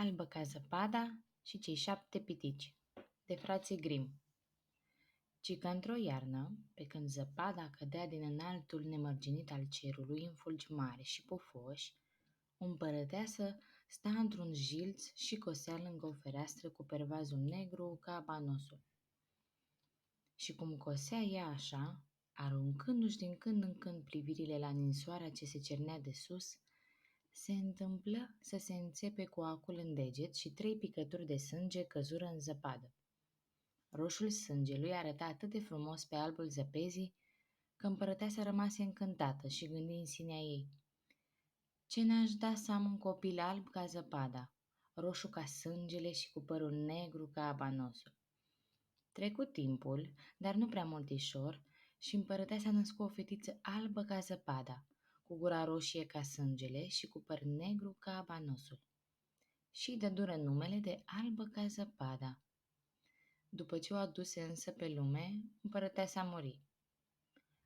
Albă ca zăpada și cei 7 pitici, de frații Grimm. Ci că într-o iarnă, pe când zăpada cădea din înaltul nemărginit al cerului în fulgi mari și pufoși, o împărăteasă sta într-un jilț și cosea lângă o fereastră cu pervazul negru ca abanosul. Și cum cosea ea așa, aruncându-și din când în când privirile la ninsoarea ce se cernea de sus, se întâmplă să se înțepe cu acul în deget și 3 picături de sânge căzură în zăpadă. Roșul sângelui arăta atât de frumos pe albul zăpezii că împărăteasa rămase încântată și gândi în sinea ei: ce n-aș da să am un copil alb ca zăpada, roșu ca sângele și cu părul negru ca abanosul. Trecu timpul, dar nu prea multișor, și împărăteasa născu o fetiță albă ca zăpada, cu gura roșie ca sângele și cu păr negru ca abanosul. Și dădură numele de Albă ca zăpada. După ce o aduse însă pe lume, împărăteasa muri.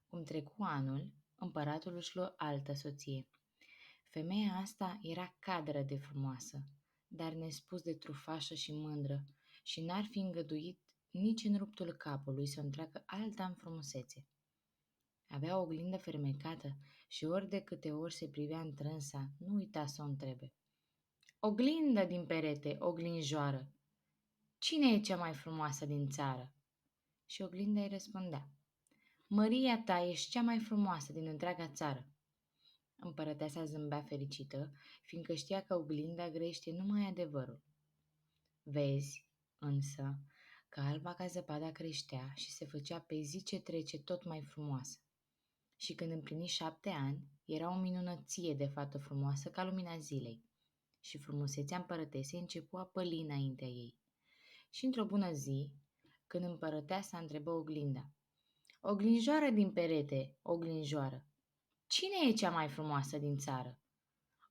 Cum trecu anul, împăratul își luă altă soție. Femeia asta era cadră de frumoasă, dar nespus de trufașă și mândră, și n-ar fi îngăduit nici în ruptul capului să o întreacă alta în frumusețe. Avea o oglindă fermecată și ori de câte ori se privea în trânsa, nu uita să o întrebe: oglindă din perete, oglinjoară, cine e cea mai frumoasă din țară? Și oglinda îi răspundea: măria ta ești cea mai frumoasă din întreaga țară. Împărăteasa zâmbea fericită, fiindcă știa că oglinda grăiește numai adevărul. Vezi, însă, că alba ca zăpada creștea și se făcea pe zi ce trece tot mai frumoasă. Și când împlini 7 ani, era o minunăție de fată frumoasă ca lumina zilei. Și frumusețea împărătesei începu a păli înaintea ei. Și într-o bună zi, când împărăteasa întrebă oglinda: oglinjoară din perete, oglinjoară, cine e cea mai frumoasă din țară?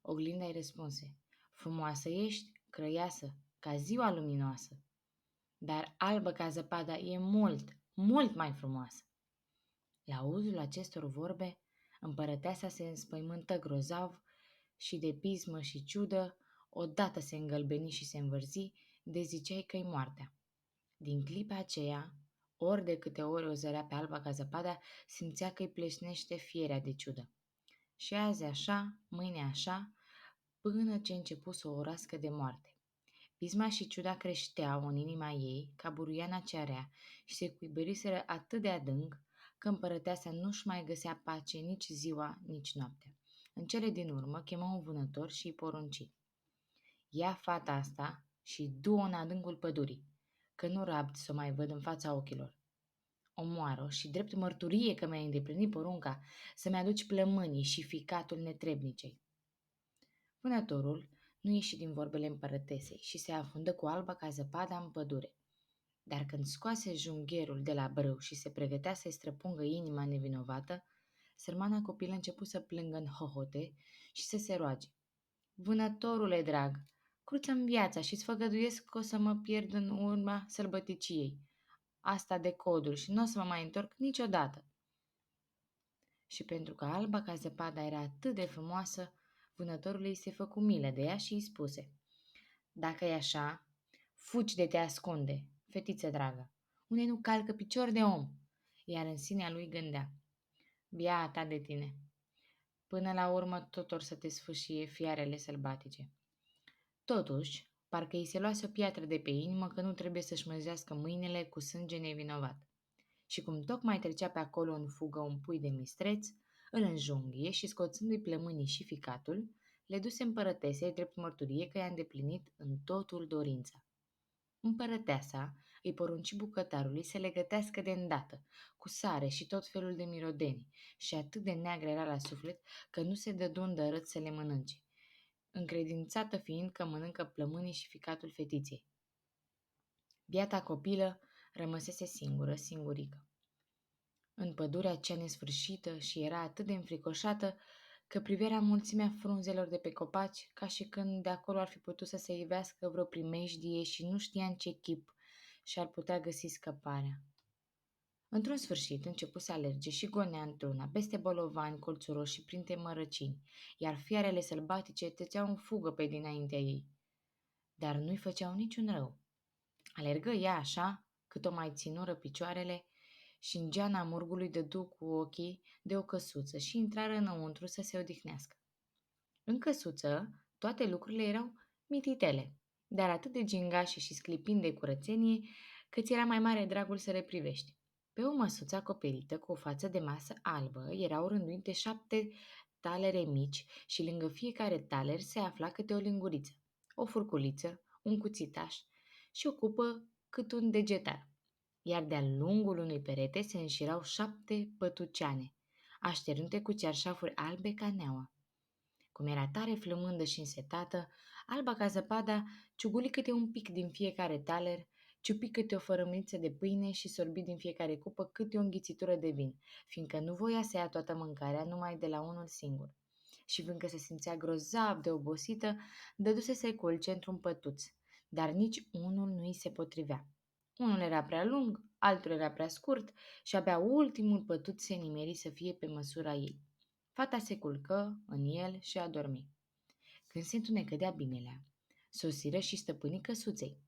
Oglinda îi răspunse: frumoasă ești, crăiasă, ca ziua luminoasă, dar albă ca zăpada e mult, mult mai frumoasă. La auzul acestor vorbe, împărăteasa se înspăimântă grozav și de pismă și ciudă, odată se îngălbeni și se învârzi, de ziceai că-i moartea. Din clipa aceea, ori de câte ori o zărea pe alba ca zăpada, simțea că îi pleșnește fierea de ciudă. Și azi așa, mâine așa, până ce începu să o urască de moarte. Pisma și ciuda creșteau în inima ei ca buruiana cearea și se cuibăriseră atât de adânc că împărăteasa nu-și mai găsea pace nici ziua, nici noaptea. În cele din urmă chemă un vânător și îi porunci: ia fata asta și du-o în adâncul pădurii, că nu rabd să o mai văd în fața ochilor. Omoară și drept mărturie că mi-ai îndeplinit porunca să-mi aduci plămânii și ficatul netrebnicei. Vânătorul nu ieși din vorbele împărătesei și se afundă cu alba ca zăpada în pădure. Dar când scoase jungherul de la brâu și se pregătea să-i străpungă inima nevinovată, sărmana copilă începu să plângă în hohote și să se roage: vânătorule drag, cruță-mi viața și-ți făgăduiesc că o să mă pierd în urma sălbăticiei asta de coduri și nu o să mă mai întorc niciodată. Și pentru că alba ca zăpada era atât de frumoasă, vânătorul îi se făcu milă de ea și îi spuse: dacă e așa, fugi de te ascunde, fetiță dragă, unde nu calcă picior de om. Iar în sinea lui gândea: biata de tine, până la urmă tot or să te sfâșie fiarele sălbatice. Totuși, parcă îi se luase o piatră de pe inimă că nu trebuie să-și măzească mâinile cu sânge nevinovat. Și cum tocmai trecea pe acolo în fugă un pui de mistreț, îl înjunghie și, scoțându-i plămânii și ficatul, le duse împărătesei drept mărturie că i-a îndeplinit în totul dorința. Împărăteasa îi porunci bucătarului să le gătească de îndată, cu sare și tot felul de mirodeni, și atât de neagră era la suflet că nu se dădu îndărât să le mănânce, încredințată fiind că mănâncă plămânii și ficatul fetiței. Biata copilă rămăsese singură, singurică în pădurea cea nesfârșită și era atât de înfricoșată că privea mulțimea frunzelor de pe copaci ca și când de acolo ar fi putut să se ivească vreo primejdie și nu știa în ce chip și-ar putea găsi scăparea. Într-un sfârșit începu să alerge și gonea într-una, peste bolovani, colțuroși și printre mărăcini, iar fiarele sălbatice tăceau în fugă pe dinaintea ei. dar nu-i făceau niciun rău. Alergă ea așa, cât o mai ținură picioarele, și în geana murgului dădu cu ochii de o căsuță și intrară înăuntru să se odihnească. În căsuță, toate lucrurile erau mititele, dar atât de gingașe și sclipind de curățenie, că ți era mai mare dragul să le privești. Pe o măsuță acoperită cu o față de masă albă erau rânduite 7 talere mici și lângă fiecare taler se afla câte o linguriță, o furculiță, un cuțitaș și o cupă cât un degetar. Iar de-a lungul unui perete se înșirau 7 pătuceane, așternute cu cearșafuri albe ca neaua. Cum era tare flămândă și însetată, Alba ca zăpada ciuguli câte un pic din fiecare taler, ciupi câte o fărâmiță de pâine și sorbi din fiecare cupă câte o înghițitură de vin, fiindcă nu voia să ia toată mâncarea numai de la unul singur. Și fiindcă se simțea grozav de obosită, dăduse să se culce într-un pătuț, dar nici unul nu îi se potrivea. Unul era prea lung, altul era prea scurt și abia ultimul pătuț se nimeri să fie pe măsura ei. Fata se culcă în el și a dormit. Când se întunecă de-a binelea, sosiră și stăpânii căsuței.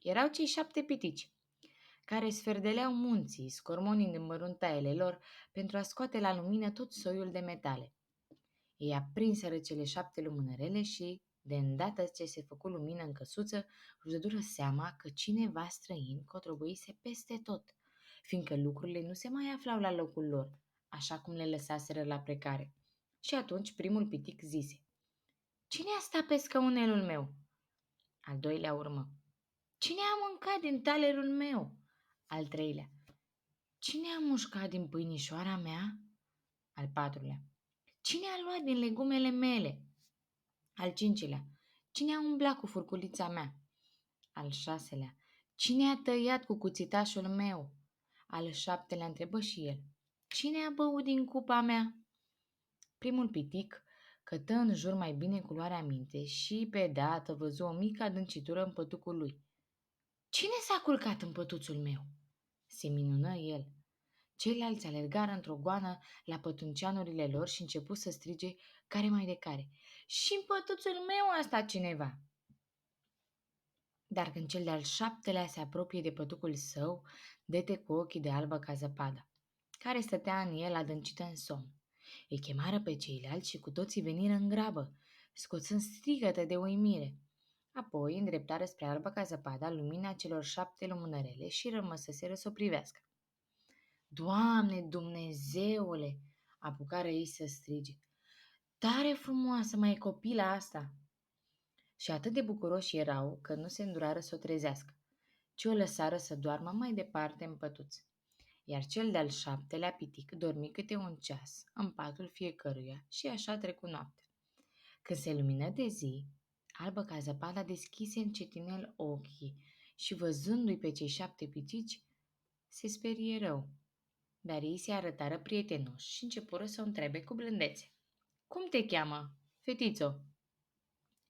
Erau cei 7 pitici, care sferdeleau munții, scormonind în măruntaiele lor pentru a scoate la lumină tot soiul de metale. Ei aprinseră cele 7 lumânărele și, de îndată ce se făcu lumină în căsuță, își dădură seama că cineva străin cotrobăise peste tot, fiindcă lucrurile nu se mai aflau la locul lor, așa cum le lăsaseră la plecare. Și atunci primul pitic zise: "Cine a stat pe scaunelul meu?" Al doilea urmă: "Cine a mâncat din talerul meu?" Al treilea: "Cine a mușcat din pâinișoara mea?" Al patrulea: "Cine a luat din legumele mele?" Al cincilea: "Cine a umblat cu furculița mea?" Al șaselea: "Cine a tăiat cu cuțitașul meu?" Al șaptelea întrebă și el: "Cine a băut din cupa mea?" Primul pitic cătă în jur mai bine cu luarea minte și pe dată văzu o mică adâncitură în pătucul lui. "Cine s-a culcat în pătuțul meu?" se minună el. Ceilalți alergară într-o goană la pătunceanurile lor și începu să strige care mai de care: "Și în pătuțul meu a stat cineva!" Dar când cel de-al 7-lea se apropie de pătucul său, dete cu ochii de albă ca zăpada, care stătea în el adâncită în somn. Îi chemară pe ceilalți și cu toții veniră în grabă, scoțând strigăte de uimire. Apoi îndreptară spre albă ca zăpada lumina celor 7 lumânărele și rămăseseră să o privească. "Doamne, Dumnezeule!" apucară ei să strige. "Tare frumoasă mai e copila asta!" Și atât de bucuroși erau că nu se îndurară să o trezească, ci o lăsară să doarmă mai departe în pătuț. Iar cel de-al 7-lea pitic dormi câte un ceas în patul fiecăruia și așa trecu noaptea. Când se lumină de zi, albă ca zăpada deschise încetinel ochii și văzându-i pe cei 7 pitici, se sperie rău. Dar ei se arătară prietenoși și începură să o întrebe cu blândețe: "Cum te cheamă, fetițo?"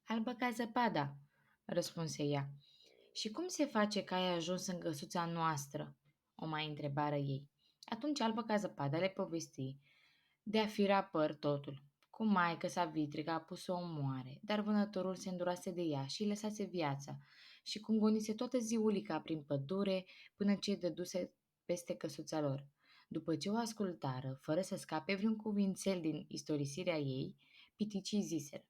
"Albă ca zăpada," răspunse ea. "Și cum se face că ai ajuns în căsuța noastră?" o mai întrebară ei. Atunci Albă ca zăpada le povesti de-a fira păr totul. Cum maică sa vitrică a pus să o omoare, dar vânătorul se îndurase de ea și îi lăsase viața, și cum gonise toată ziulica prin pădure până ce dăduse peste căsuța lor. După ce o ascultară, fără să scape vreun cuvințel din istorisirea ei, piticii ziseră: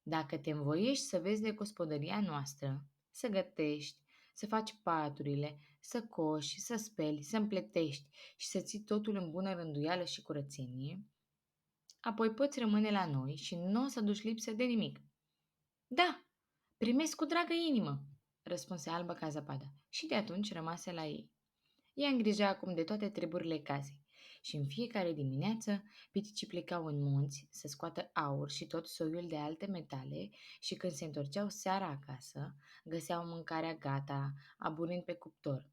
"Dacă te învoiești să vezi de gospodăria noastră, să gătești, să faci paturile, să coși, să speli, să împletești și să ții totul în bună rânduială și curățenie, apoi poți rămâne la noi și nu o să duci lipsă de nimic." "Da, primesc cu dragă inimă," răspunse Albă ca zăpada și de atunci rămase la ei. Ea îngrija acum de toate treburile casei și în fiecare dimineață piticii plecau în munți să scoată aur și tot soiul de alte metale și când se întorceau seara acasă, găseau mâncarea gata, aburind pe cuptor.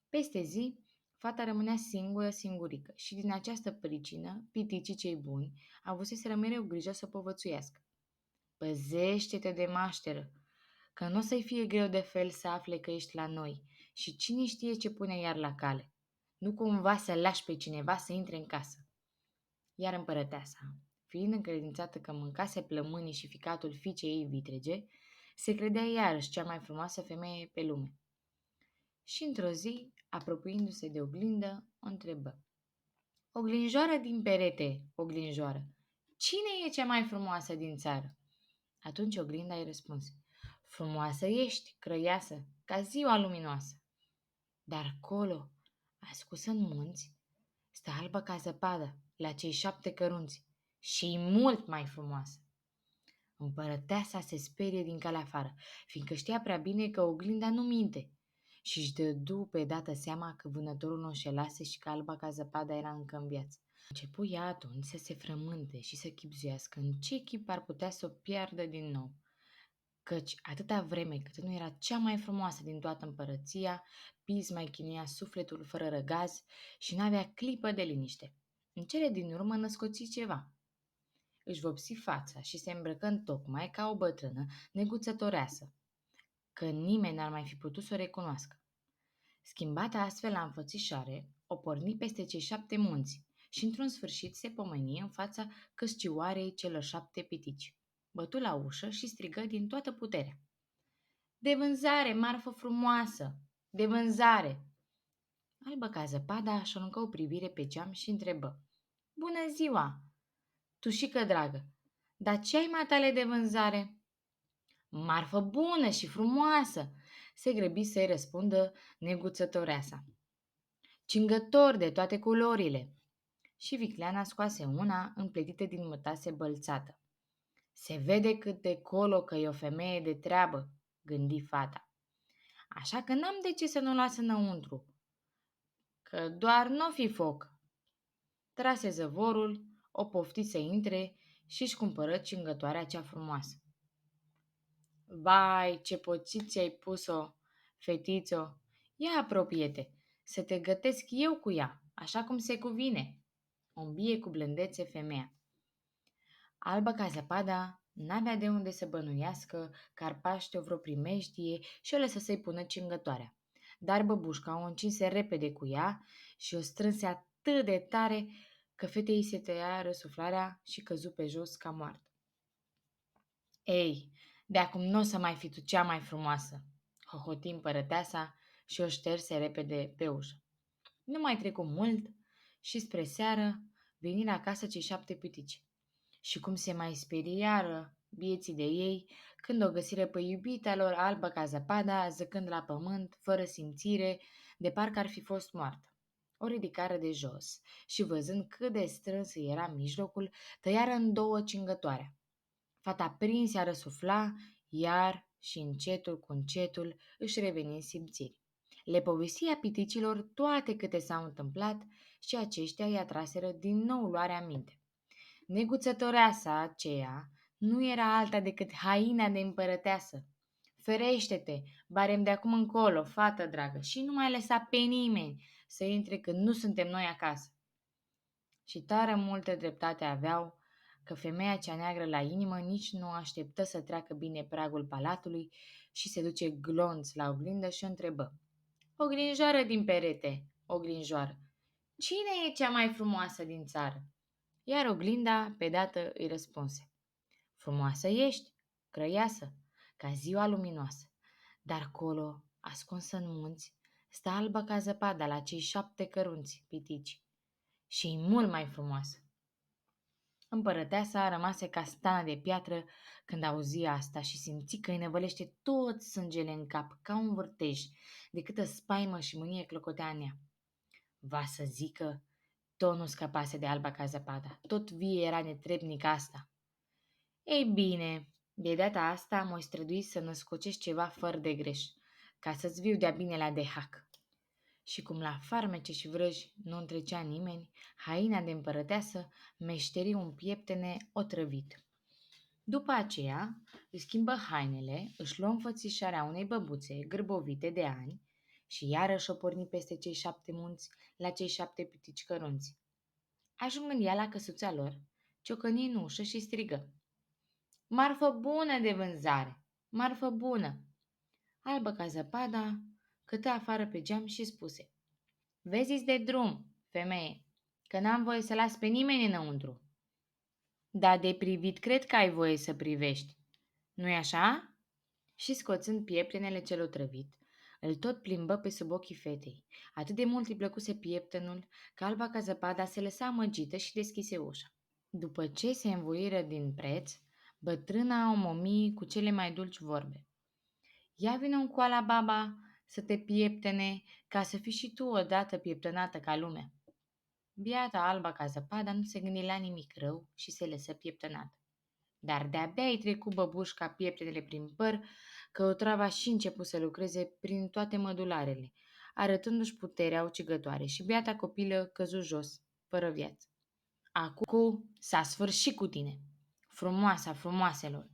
Peste zi, fata rămânea singurică și din această pricină, piticii cei buni avuseseră mereu grijă să o povățuiască: "Păzește-te de mașteră, că nu o să-i fie greu de fel să afle că ești la noi și cine știe ce pune iar la cale. Nu cumva să lași pe cineva să intre în casă." Iar împărăteasa, fiind încredințată că mâncase plămânii și ficatul fiicei ei vitrege, Se credea iarăși cea mai frumoasă femeie pe lume. Și într-o zi, apropiindu-se de oglindă, o întrebă. Oglinjoară din perete, oglinjoară, cine e cea mai frumoasă din țară? Atunci oglinda îi răspunse. Frumoasă ești, crăiasă, ca ziua luminoasă. Dar colo, ascunsă în munți, stă albă ca zăpadă, la cei 7 cărunți, și mult mai frumoasă. Împărăteasa se sperie din calea afară, fiindcă știa prea bine că oglinda nu minte, și își dădu pe dată seama că vânătorul nu înșelase și că alba ca zăpada era încă în viață. Începu ea atunci să se frământe și să chibzuiască în ce chip ar putea să o piardă din nou, căci atâta vreme cât nu era cea mai frumoasă din toată împărăția, pisma îi chinuia sufletul fără răgaz și n-avea clipă de liniște. În cele din urmă născoți ceva. Își vopsi fața și se îmbrăcă întocmai ca o bătrână neguțătoreasă, că nimeni n-ar mai fi putut să o recunoască. Schimbată astfel la înfățișare, o porni peste cei 7 munți și într-un sfârșit se pomeni în fața căscioarei celor 7 pitici. Bătu la ușă și strigă din toată puterea. De vânzare, marfă frumoasă! De vânzare! Albă ca zăpada își aruncă o privire pe geam și întrebă. Bună ziua! Tușică dragă, dar ce ai matale de vânzare? Marfă bună și frumoasă, se grăbi să-i răspundă neguțătoreasa. Cingători de toate culorile. Și vicleana scoase una împletită din mătase bălțată. Se vede cât de colo că e o femeie de treabă, gândi fata. Așa că n-am de ce să nu las înăuntru, că doar n-o fi foc. Trase zăvorul, o pofti să intre și își cumpără cingătoarea cea frumoasă. Vai, ce poțiție ai pus-o, fetițo! Ia apropie-te, să te gătesc eu cu ea, așa cum se cuvine. O îmbie cu blândețe femeia. Albă ca zăpada, n-avea de unde să bănuiască că ar paște o vreo primejdie și o lăsă să-i pună cingătoarea. Dar băbușca o încinse repede cu ea și o strânse atât de tare că fetei se tăia răsuflarea și căzu pe jos ca moartă. Ei, de acum nu o să mai fi tu cea mai frumoasă, hohoti împărăteasa și o șterse repede pe ușă. Nu mai trecu mult și spre seară veni la casă cei 7 pitici. Și cum se mai speriară bieții de ei când o găsiră pe iubita lor albă ca zăpada, zăcând la pământ, fără simțire, de parcă ar fi fost moartă. O ridicară de jos și văzând cât de strâns era mijlocul, tăiară în 2 cingătoarea. Fata prinse răsufla, iar și încetul cu încetul își reveni în simțiri. Le povestia piticilor toate câte s-au întâmplat și aceștia i-a traseră din nou luarea minte. Neguțătoreasa aceea nu era alta decât haina de împărăteasă. Ferește-te, barem de acum încolo, fată dragă, și nu mai lăsa pe nimeni să intre când nu suntem noi acasă. Și tare multă dreptate aveau că femeia cea neagră la inimă nici nu așteptă să treacă bine pragul palatului și se duce glonț la oglindă și o întrebă. Oglinjoară din perete, oglinjoară, cine e cea mai frumoasă din țară? Iar oglinda, pe dată, îi răspunse. Frumoasă ești, crăiasă, ca ziua luminoasă, dar colo, ascunsă în munți, stă albă ca zăpada la cei 7 cărunți, pitici, și e mult mai frumoasă. Împărăteasa rămase ca stană de piatră când auzi asta și simți că îi nevălește tot sângele în cap, ca un vârtej, de câtă spaimă și mânie clocotea în ea. Va să zică, tot nu scăpase de alba ca zăpada, tot vie era netrebnic asta. Ei bine, de data asta m-o strădui să născocești ceva fără de greș, ca să-ți viu de-a binelea de hac. Și cum la farmece și vrăji nu întrecea nimeni, haina de împărăteasă meșteri un pieptene otrăvit. După aceea îi schimbă hainele, își luă înfățișarea unei băbuțe gârbovite de ani și iarăși o porni peste cei 7 munți la cei 7 pitici cărunți. Ajungând ea la căsuța lor, ciocăni în ușă și strigă. Marfă bună de vânzare! Marfă bună! Albă ca zăpada, cătă afară pe geam și spuse. Vezi-ți de drum, femeie, că n-am voie să las pe nimeni înăuntru. Dar de privit cred că ai voie să privești. Nu-i așa? și scoțând pieptenele cel otrăvit, îl tot plimbă pe sub ochii fetei. Atât de mult îi plăcuse pieptenul, că Alba ca zăpada se lăsa amăgită și deschise ușa. După ce se învoiră din preț, bătrâna o momi cu cele mai dulci vorbe. Ia vină încoala, baba, să te pieptene, ca să fii și tu odată pieptănată ca lumea. Biata Alba ca zăpada nu se gândi la nimic rău și se lăsă pieptănată. Dar de-abia îi trecu băbușca pieptenele prin păr, că otrava și început să lucreze prin toate mădularele, arătându-și puterea ucigătoare și beata copilă căzu jos, fără viață. Acum s-a sfârșit cu tine, frumoasa frumoaselor,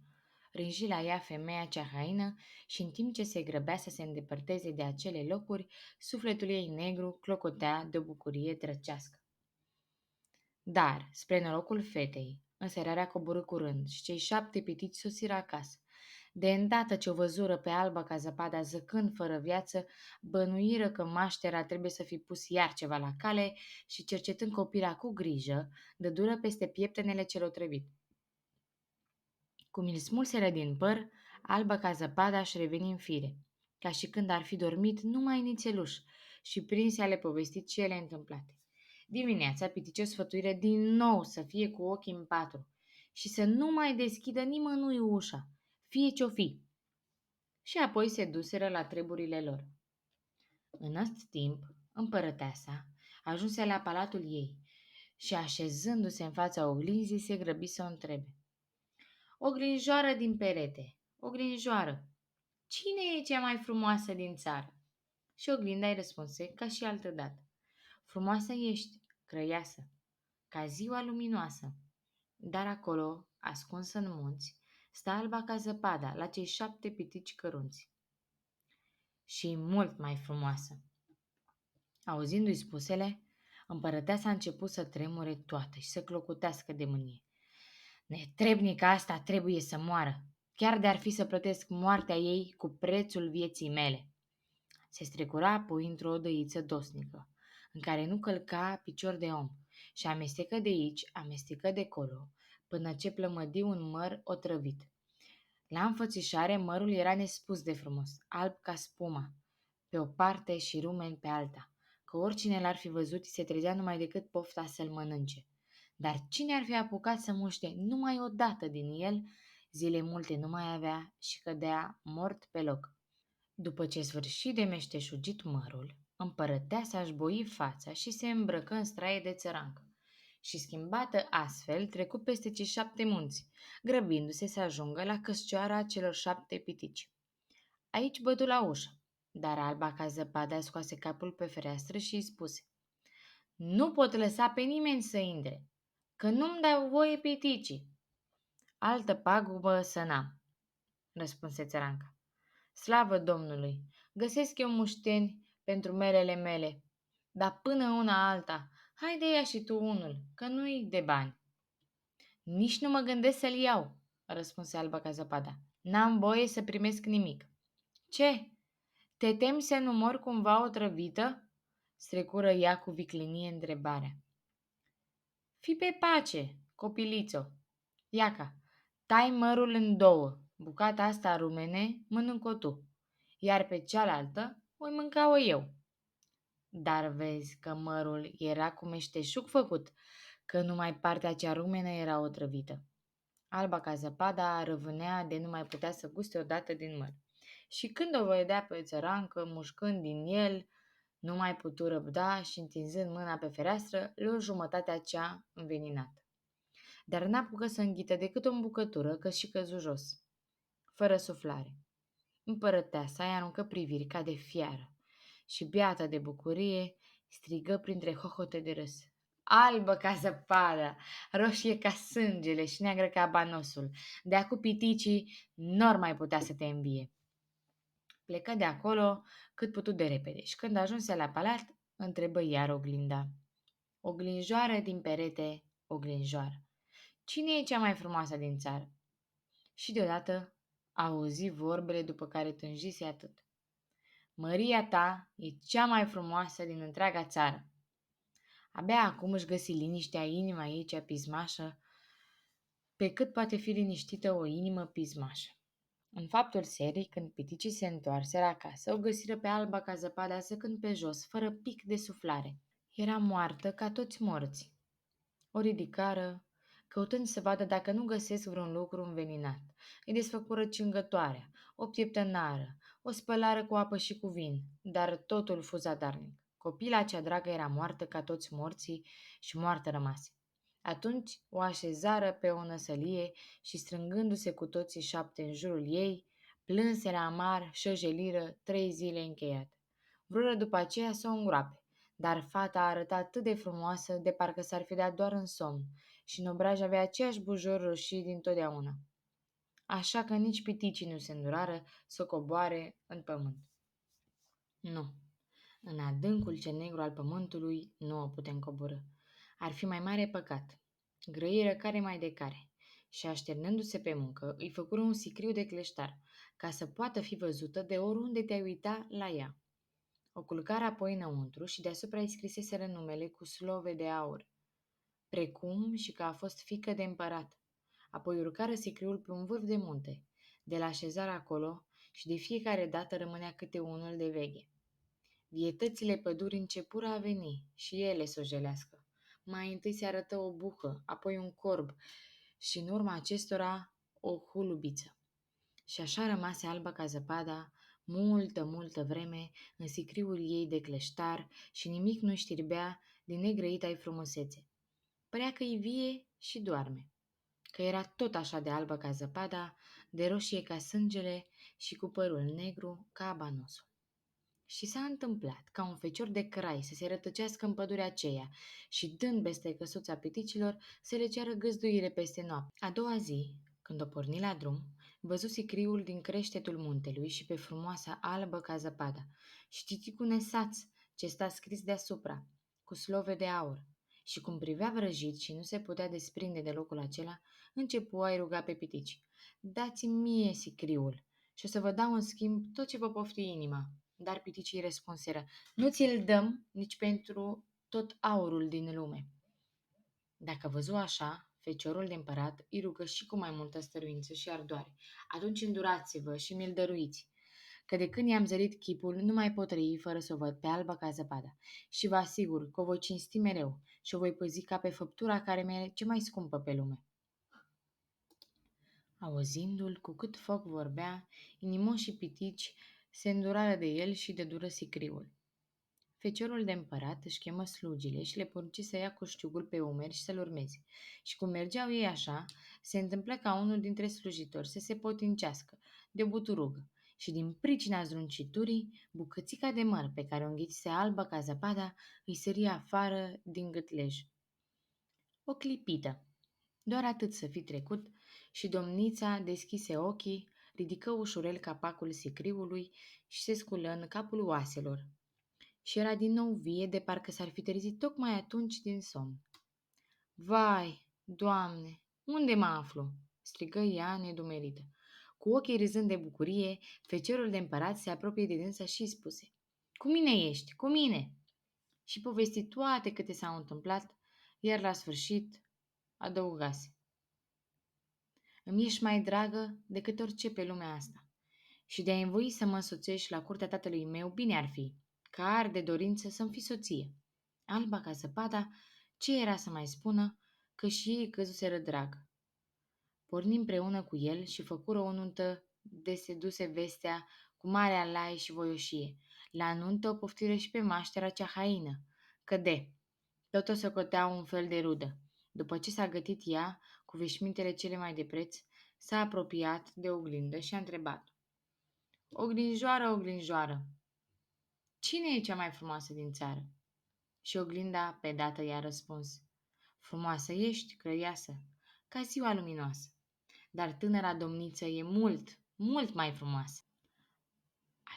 rânji la ea femeia cea haină și în timp ce se grăbea să se îndepărteze de acele locuri, sufletul ei negru clocotea de o bucurie drăcească. Dar, spre norocul fetei, înserarea coborâ curând și cei 7 pitici sosiră acasă. De îndată ce o văzură pe Alba ca zăpada zăcând fără viață, bănuiră că maștera trebuie să fi pus iar ceva la cale și, cercetând copila cu grijă, dădură peste pieptenele cel otrăvit. Cum îl smulseră din păr, Alba ca zăpada își reveni în fire, ca și când ar fi dormit numai nițeluș, și prinse a le povesti cele întâmplate. Dimineața, pitice sfătuiră din nou să fie cu ochii în patru și să nu mai deschidă nimănui ușa, fie ce-o fi. Și apoi se duseră la treburile lor. În acest timp, împărăteasa ajunse la palatul ei și, așezându-se în fața oglinzii, se grăbi să o întrebe. Oglinjoară din perete, oglinjoară, cine e cea mai frumoasă din țară? Și oglinda îi răspunse ca și altădată. Frumoasă ești, crăiasă, ca ziua luminoasă. Dar acolo, ascunsă în munți, sta Alba ca zăpada la cei 7 pitici cărunți. Și mult mai frumoasă. Auzindu-i spusele, împărăteasa a început să tremure toată și să clocotească de mânie. Netrebnica asta trebuie să moară, chiar de-ar fi să plătesc moartea ei cu prețul vieții mele. Se strecura apoi într-o odăiță dosnică, în care nu călca picior de om, și amestecă de aici, amestecă de colo, până ce plămădi un măr otrăvit. La înfățișare, mărul era nespus de frumos, alb ca spuma, pe o parte și rumen pe alta, că oricine l-ar fi văzut se trezea numai decât pofta să-l mănânce. Dar cine ar fi apucat să muște numai o dată din el, zile multe nu mai avea și cădea mort pe loc. După ce sfârși de meșteșugit mărul, împărăteasa își boi fața și se îmbrăcă în straie de țărancă. Și schimbată astfel trecu peste cei 7 munți, grăbindu-se să ajungă la căscioara celor 7 pitici. Aici bătu la ușă, dar Alba ca zăpada scoase capul pe fereastră și îi spuse: Nu pot lăsa pe nimeni să intre, că nu-mi dau voie piticii. Altă pagubă să n-am, răspunse țăranca. Slavă Domnului, găsesc eu mușteni pentru merele mele, dar până una alta, haide ia și tu unul, că nu-i de bani. Nici nu mă gândesc să-l iau, răspunse Alba ca zăpada. N-am voie să primesc nimic. Ce? Te temi să nu mor cumva otrăvită? Strecură ea cu viclinie întrebarea. Fii pe pace, copilițo. Iaca, tai mărul în 2, bucata asta rumene mănânc-o tu, iar pe cealaltă voi mânca-o eu. Dar vezi că mărul era cu meșteșug făcut, că numai partea cea rumenă era otrăvită. Alba ca zăpada răvânea de nu mai putea să guste odată din măr. Și când o vedea pe țărancă mușcând din el, nu mai putu răbda și, întinzând mâna pe fereastră, luă jumătatea cea înveninată. Dar n-apucă să înghită decât o îmbucătură, că și căzu jos, fără suflare. Împărăteasa îi aruncă priviri ca de fiară și, beată de bucurie, strigă printre hohote de râs. Albă ca zăpada, roșie ca sângele și neagră ca banosul, de acu piticii n-or mai putea să te învie. Plecă de acolo cât putu de repede și când ajunse la palat, întrebă iar oglinda. Oglinjoară din perete, oglinjoară, cine e cea mai frumoasă din țară? Și deodată auzi vorbele după care tânjise atât. Măria ta e cea mai frumoasă din întreaga țară. Abia acum își găsi liniștea inima ei cea pismașă, pe cât poate fi liniștită o inimă pismașă. În faptul serii, când piticii se întoarseră acasă, o găsiră pe Alba ca zăpada săcând pe jos, fără pic de suflare. Era moartă ca toți morți. O ridicară, căutând să vadă dacă nu găsesc vreun lucru înveninat. Îi desfăcură cingătoarea, o pieptănară, o spălară cu apă și cu vin, dar totul fu zadarnic. Copila cea dragă era moartă ca toți morții și moartă rămase. Atunci o așezară pe o năsălie și, strângându-se cu toții 7 în jurul ei, plânse la amar și o jeliră 3 zile încheiate. Vrură după aceea să o îngroape, dar fata arăta atât de frumoasă de parcă s-ar fi dat doar în somn și în obraj avea aceeași bujor roșii dintotdeauna. Așa că nici piticii nu se îndurară să o coboare în pământ. Nu, în adâncul cel negru al pământului nu o putem coborâ. Ar fi mai mare păcat. Grăiră care mai de care. Și așternându-se pe muncă, îi făcură un sicriu de cleștar, ca să poată fi văzută de oriunde te-ai uita la ea. O culcară apoi înăuntru și deasupra îi scriseseră numele cu slove de aur, precum și că a fost fiică de împărat. Apoi urcară sicriul pe un vârf de munte, de la așezare acolo, și de fiecare dată rămânea câte unul de veghe. Vietățile pădurii începură a veni și ele să o jelească. Mai întâi se arătă o buhă, apoi un corb și în urma acestora o hulubiță. Și așa rămase albă ca zăpada, multă vreme, în sicriul ei de cleștar și nimic nu știrbea din negrăita-i frumusețe. Părea că-i vie și doarme, că era tot așa de albă ca zăpada, de roșie ca sângele și cu părul negru ca abanosul. Și s-a întâmplat ca un fecior de crai să se rătăcească în pădurea aceea și, dând peste căsuța piticilor, să le ceară găzduire peste noapte. A doua zi, când o porni la drum, văzu sicriul din creștetul muntelui și pe frumoasa albă ca zăpada și citi cu nesaț ce sta scris deasupra, cu slove de aur. Și cum privea vrăjit și nu se putea desprinde de locul acela, începu a-i ruga pe pitici: dați-mi mie sicriul și o să vă dau în schimb tot ce vă pofti inima. Dar piticii răspunseră: nu ți-l dăm nici pentru tot aurul din lume. Dacă văzu așa, feciorul de împărat îi rugă și cu mai multă stăruință și ardoare: atunci îndurați-vă și mi-l dăruiți, că de când i-am zărit chipul, nu mai pot trăi fără să o văd pe albă ca zăpada. Și vă asigur că o voi cinsti mereu și o voi păzi ca pe făptura care mi-e ce mai scumpă pe lume. Auzindu-l cu cât foc vorbea, inimoși și pitici se îndurară de el și de dură sicriul. Feciorul de împărat își chemă slugile și le porunci să ia coștiugul pe umeri și să-l urmeze. Și cum mergeau ei așa, se întâmplă ca unul dintre slujitori să se potincească de o buturugă și din pricina zrunciturii, bucățica de măr pe care o înghițise albă ca zăpada îi sări afară din gâtlej. O clipită, doar atât să fi trecut, și domnița deschise ochii, ridică ușurel capacul sicriului și se sculă în capul oaselor. Și era din nou vie, de parcă s-ar fi trezit tocmai atunci din somn. Vai, Doamne, unde mă aflu?" strigă ea nedumerită. Cu ochii râzând de bucurie, feciorul de împărat se apropie de dânsa și îi spuse: cu mine ești, cu mine!" Și povesti toate câte s-au întâmplat, iar la sfârșit adăugase: îmi ești mai dragă decât orice pe lumea asta. Și de a învoi să mă însoțești la curtea tatălui meu, bine ar fi, că ar de dorință să-mi fi soție. Alba ca zăpada, ce era să mai spună, că și ei căzuseră drag. Porni împreună cu el și făcură o nuntă de se duse vestea cu mare alai și voioșie. La nuntă o poftiră și pe maștera cea haină, că tot o socoteau un fel de rudă. După ce s-a gătit ea, cu veșmintele cele mai de preț, s-a apropiat de oglindă și a întrebat: oglinjoară, oglinjoară, cine e cea mai frumoasă din țară? Și oglinda pe dată i-a răspuns: frumoasă ești, crăiasă, ca ziua luminoasă, dar tânăra domniță e mult mai frumoasă.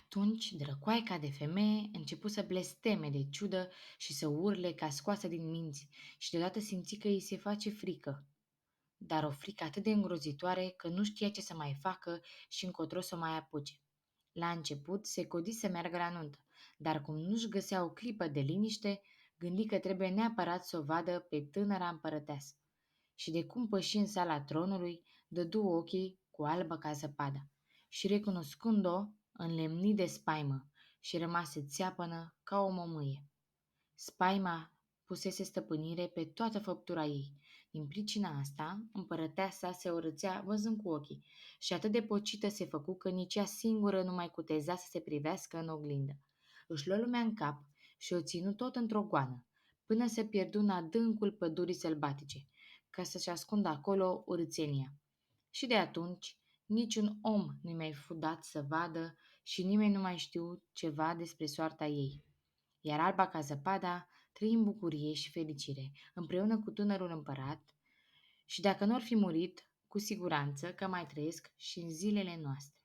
Atunci drăcoaica de femeie începu să blesteme de ciudă și să urle ca scoasă din minți și deodată simți că îi se face frică. Dar o frică atât de îngrozitoare că nu știa ce să mai facă și încotro să o mai apuce. La început se codi să meargă la nuntă, dar cum nu-și găsea o clipă de liniște, gândi că trebuie neapărat să o vadă pe tânăra împărăteasă. Și de cum păși în sala tronului, dădu ochii cu albă ca zăpada. și recunoscând-o, înlemni de spaimă și rămase țeapănă ca o mămâie. Spaima pusese stăpânire pe toată făptura ei. Din pricina asta, împărăteasa se urățea văzând cu ochii și atât de pocită se făcu că nici ea singură nu mai cuteza să se privească în oglindă. Își luă lumea în cap și o ținu tot într-o goană, până se pierdu în adâncul pădurii sălbatice, ca să-și ascundă acolo urâțenia. Și de atunci, niciun om nu-i mai fu dat să vadă și nimeni nu mai știu ceva despre soarta ei. Iar Alba ca zăpada trăi în bucurie și fericire, împreună cu tânărul împărat, și dacă nu ar fi murit, cu siguranță că mai trăiesc și în zilele noastre.